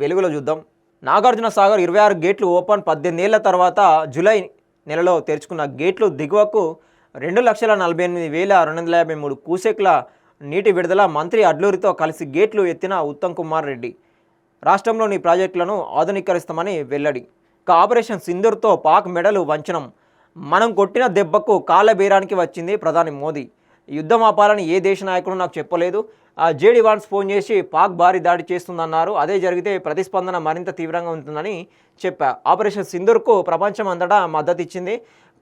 వెలుగులో చూద్దాం. నాగార్జున సాగర్ 26 గేట్లు ఓపెన్. 18 ఏళ్ల తర్వాత జూలై నెలలో తెరుచుకున్న గేట్లు దిగువకు 2,48,253 క్యూసెక్ల నీటి విడుదల. మంత్రి అడ్లూరితో కలిసి గేట్లు ఎత్తిన ఉత్తమ్ కుమార్ రెడ్డి. రాష్ట్రంలోని ప్రాజెక్టులను ఆధునీకరిస్తామని వెల్లడి. ఆపరేషన్ సింధూర్తో పాక్ మెడలు వంచనం. మనం కొట్టిన దెబ్బకు కాళ్ళ బేరానికి వచ్చింది ప్రధాని మోదీ. యుద్ధం ఆపాలని ఏ దేశ నాయకుడు నాకు చెప్పలేదు. జేడీ వాన్స్ ఫోన్ చేసి పాక్ భారీ దాడి చేస్తుందన్నారు. అదే జరిగితే ప్రతిస్పందన మరింత తీవ్రంగా ఉంటుందని చెప్పా. ఆపరేషన్ సింధూర్కు ప్రపంచం అంతటా మద్దతు ఇచ్చింది.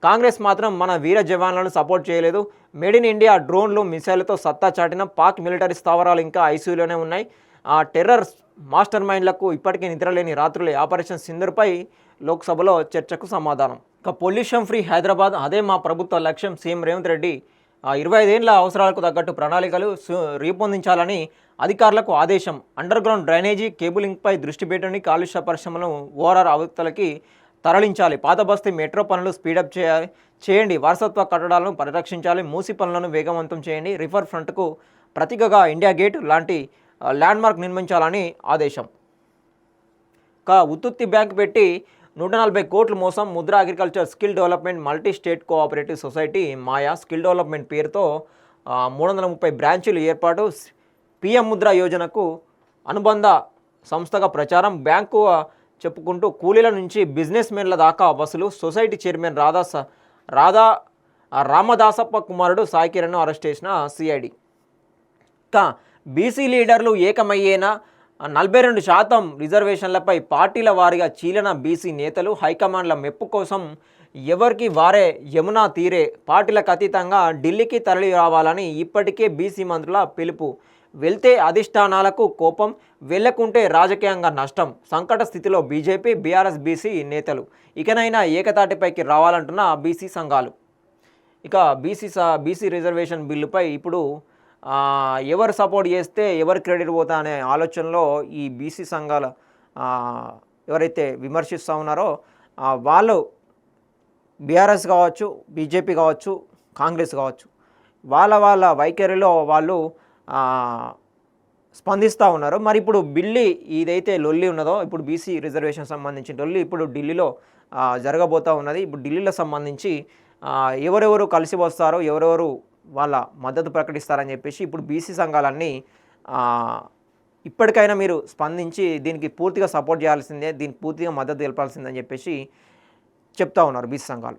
కాంగ్రెస్ మాత్రం మన వీర జవాన్లను సపోర్ట్ చేయలేదు. మేడ్ ఇన్ ఇండియా డ్రోన్లు మిసైళ్లతో సత్తా చాటిన పాక్ మిలిటరీ స్థావరాలు ఇంకా ఐసీయూలోనే ఉన్నాయి. టెర్రర్ మాస్టర్ మైండ్లకు ఇప్పటికీ నిద్రలేని రాత్రులే. ఆపరేషన్ సింధూర్పై లోక్సభలో చర్చకు సమాధానం. పొల్యూషన్ ఫ్రీ హైదరాబాద్ అదే మా ప్రభుత్వ లక్ష్యం. సీఎం రేవంత్ రెడ్డి 25 ఏళ్ల అవసరాలకు తగ్గట్టు ప్రణాళికలు రూపొందించాలని అధికారులకు ఆదేశం. అండర్ గ్రౌండ్ డ్రైనేజీ కేబులింగ్పై దృష్టి పెట్టండి. కాలుష్య పరిశ్రమలను ఓఆర్ఆర్ అవతలకి తరలించాలి. పాత బస్తీ మెట్రో పనులు స్పీడప్ చేయండి. వారసత్వ కట్టడాలను పరిరక్షించాలి. మూసి పనులను వేగవంతం చేయండి. రివర్ ఫ్రంట్కు ప్రతీకగా ఇండియా గేట్ లాంటి ల్యాండ్మార్క్ నిర్మించాలని ఆదేశం. ఉత్తుత్తి బ్యాంక్ పెట్టి 140 కోట్లు మోసం. Mudra agriculture skill development multi state cooperative society Maya skill development పేరుతో 330 బ్రాంచీలు ఏర్పాటు. పిఎం ముద్ర యోజనకు అనుబంధ సంస్థగా ప్రచారం. బ్యాంకు చెప్పుకుంటూ కూలీల నుంచి బిజినెస్ మెన్ల దాకా వసూలు. సొసైటీ చైర్మన్ రామదాసప్ప కుమారుడు సాయి కిరణ్ను అరెస్ట్ చేసిన సిఐడి. బీసీ లీడర్లు ఏకమయ్యేనా? 42% రిజర్వేషన్లపై పార్టీల వారీగా చీలన. బీసీ నేతలు హైకమాండ్ల మెప్పు కోసం ఎవరికి వారే యమునా తీరే. పార్టీలకు అతీతంగా ఢిల్లీకి తరలి రావాలని ఇప్పటికే బీసీ మంత్రుల పిలుపు. వెళ్తే అధిష్టానాలకు కోపం, వెళ్ళకుంటే రాజకీయంగా నష్టం. సంకట స్థితిలో బీజేపీ, బీఆర్ఎస్ బీసీ నేతలు. ఇకనైనా ఏకతాటిపైకి రావాలంటున్న బీసీ సంఘాలు. బీసీ రిజర్వేషన్ బిల్లుపై ఇప్పుడు ఎవరు సపోర్ట్ చేస్తే ఎవరు క్రెడిట్ పోతా అనే ఆలోచనలో ఈ బీసీ సంఘాల ఎవరైతే విమర్శిస్తూ ఉన్నారో వాళ్ళు బీఆర్ఎస్ కావచ్చు, బీజేపీ కావచ్చు, కాంగ్రెస్ కావచ్చు, వాళ్ళ వైఖరిలో వాళ్ళు స్పందిస్తూ ఉన్నారు. మరి ఇప్పుడు ఇదైతే లొల్లి ఉన్నదో, ఇప్పుడు బీసీ రిజర్వేషన్ సంబంధించిన లొల్లి ఇప్పుడు ఢిల్లీలో జరగబోతూ ఉన్నది. ఇప్పుడు ఢిల్లీలో సంబంధించి ఎవరెవరు కలిసి వస్తారో, ఎవరెవరు వాళ్ళ మద్దతు ప్రకటిస్తారని చెప్పేసి ఇప్పుడు బీసీ సంఘాలన్నీ ఇప్పటికైనా మీరు స్పందించి దీనికి పూర్తిగా సపోర్ట్ చేయాల్సిందే, దీనికి పూర్తిగా మద్దతు తెలపాల్సిందని చెప్పేసి చెప్తా ఉన్నారు బీసీ సంఘాలు.